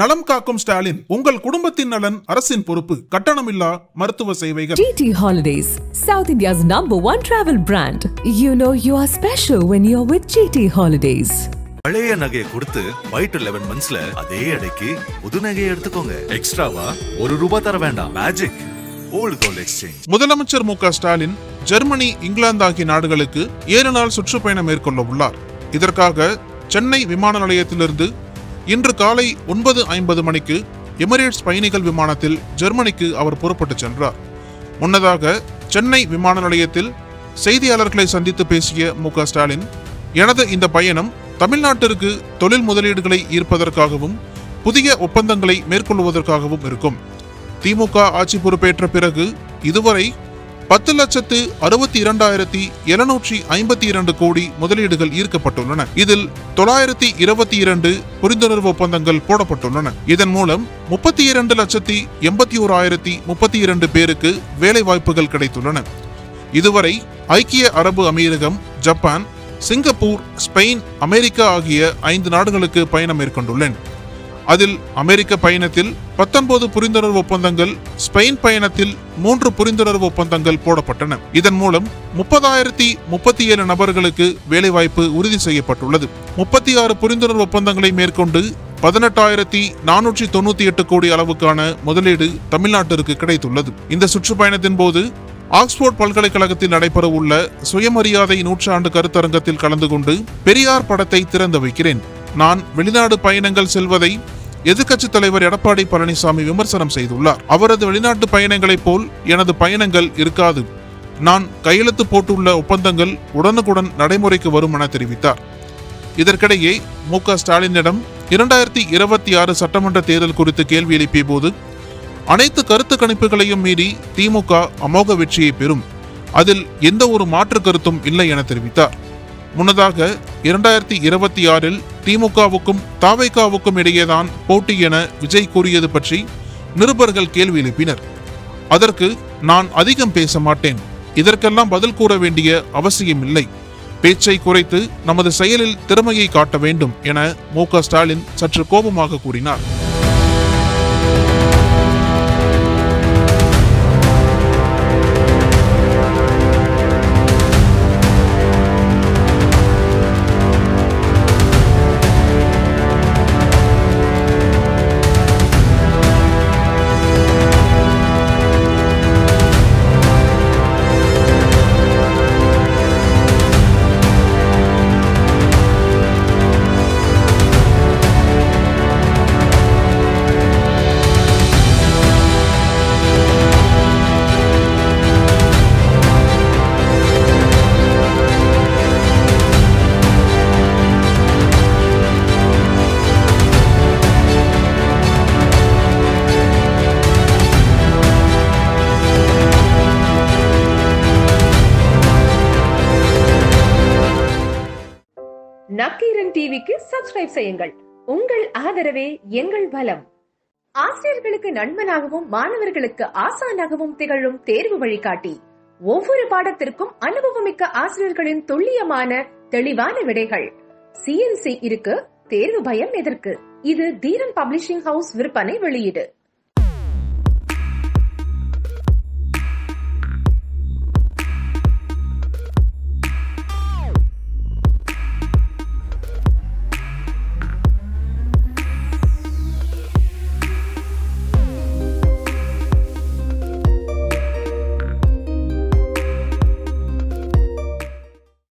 நலம் காக்கும் ஸ்டாலின், உங்கள் குடும்பத்தின் நலன் அரசின் பொறுப்பு. கட்டணமில்லா மருத்துவ சேவைகள். GT Holidays, South India's #1 travel brand. You know you are special when you're with GT Holidays. பழைய நகையை கொடுத்து வைட் 11 monthsல அதே அடைக்கு புது நகையை எடுத்துக்கோங்க. எக்ஸ்ட்ராவா ₹1 தர வேண்டாம். Magic old gold exchange. முதலமைச்சர் மு.க. ஸ்டாலின் ஜெர்மனி, இங்கிலாந்து ஆகிய நாடுகளுக்கு 7 நாள் சுற்றுப்பயணம் மேற்கொள்ள உள்ளார். இதற்காக சென்னை விமான நிலையத்திலிருந்து இன்று காலை 9:50 மணிக்கு எமிரேட்ஸ் பயணிகள் விமானத்தில் ஜெர்மனிக்கு அவர் புறப்பட்டு சென்றார். முன்னதாக சென்னை விமான நிலையத்தில் செய்தியாளர்களை சந்தித்து பேசிய மு.க. ஸ்டாலின், எனது இந்த பயணம் தமிழ்நாட்டிற்கு தொழில் முதலீடுகளை ஈர்ப்பதற்காகவும் புதிய ஒப்பந்தங்களை மேற்கொள்வதற்காகவும் இருக்கும். திமுக ஆட்சி பொறுப்பேற்ற பிறகு இதுவரை 10,62,752 கோடி முதலீடுகள் ஈர்க்கப்பட்டுள்ளன. இதில் 922 புரிந்துணர்வு ஒப்பந்தங்கள் போடப்பட்டுள்ளன. இதன் மூலம் 32,81,032 பேருக்கு வேலை வாய்ப்புகள் கிடைத்துள்ளன. இதுவரை ஐக்கிய அரபு அமீரகம், ஜப்பான், சிங்கப்பூர், ஸ்பெயின், அமெரிக்கா ஆகிய 5 நாடுகளுக்கு பயணம் மேற்கொண்டுள்ளேன். அதில் அமெரிக்க பயணத்தில் 19 புரிந்துணர்வு ஒப்பந்தங்கள், ஸ்பெயின் பயணத்தில் 3 புரிந்துணர்வு ஒப்பந்தங்கள் போடப்பட்டன. இதன் மூலம் 30,037 நபர்களுக்கு வேலைவாய்ப்பு உறுதி செய்யப்பட்டுள்ளது. 36 புரிந்துணர்வு ஒப்பந்தங்களை மேற்கொண்டு 18,498 கோடி அளவுக்கான முதலீடு தமிழ்நாட்டிற்கு கிடைத்துள்ளது. இந்த சுற்றுப்பயணத்தின் போது ஆக்ஸ்போர்ட் பல்கலைக்கழகத்தில் நடைபெறவுள்ள சுயமரியாதை 100 ஆண்டு கருத்தரங்கத்தில் கலந்து கொண்டு பெரியார் படத்தை திறந்து வைக்கிறேன். நான் வெளிநாடு பயணங்கள் செல்வதை எதிர்க்கட்சித் தலைவர் எடப்பாடி பழனிசாமி விமர்சனம் செய்துள்ளார். அவரது வெளிநாட்டு பயணங்களைப் போல் எனது பயணங்கள் இருக்காது. நான் கையெழுத்து போட்டுள்ள ஒப்பந்தங்கள் உடனுக்குடன் நடைமுறைக்கு வரும் என தெரிவித்தார். இதற்கிடையே மு.க. ஸ்டாலினிடம் 2026 சட்டமன்ற தேர்தல் குறித்து கேள்வி எழுப்பிய போது, அனைத்து கருத்து கணிப்புகளையும் மீறி திமுக அமோக வெற்றியை பெறும், அதில் எந்த ஒரு மாற்று கருத்தும் இல்லை என தெரிவித்தார். முன்னதாக 2026 திமுகவுக்கும் தவேகாவுக்கும் இடையேதான் போட்டி என விஜய் கூறியது பற்றி நிருபர்கள் கேள்வி எழுப்பினர். அதற்கு, நான் அதிகம் பேச மாட்டேன், இதற்கெல்லாம் பதில் கூற வேண்டிய அவசியம் இல்லை, பேச்சை குறைத்து நமது செயலில் திறமையை காட்ட வேண்டும் என மு.க. ஸ்டாலின் சற்று கோபமாக கூறினார். நக்கீரன் டிவிக்கு சப்ஸ்கிரைப் செய்யுங்கள். உங்கள் ஆதரவே எங்கள் பலம். ஆசிரியர்களுக்கு நண்பனாகவும் மாணவர்களுக்கு ஆசானாகவும் திகழும் தேர்வு வழிகாட்டி. ஒவ்வொரு பாடத்திற்கும் அனுபவமிக்க ஆசிரியர்களின் துல்லியமான தெளிவான விடைகள். CNC இருக்கு, தேர்வு பயம் எதற்கு? இது தீரன் பப்ளிஷிங் ஹவுஸ் விற்பனை வெளியீடு.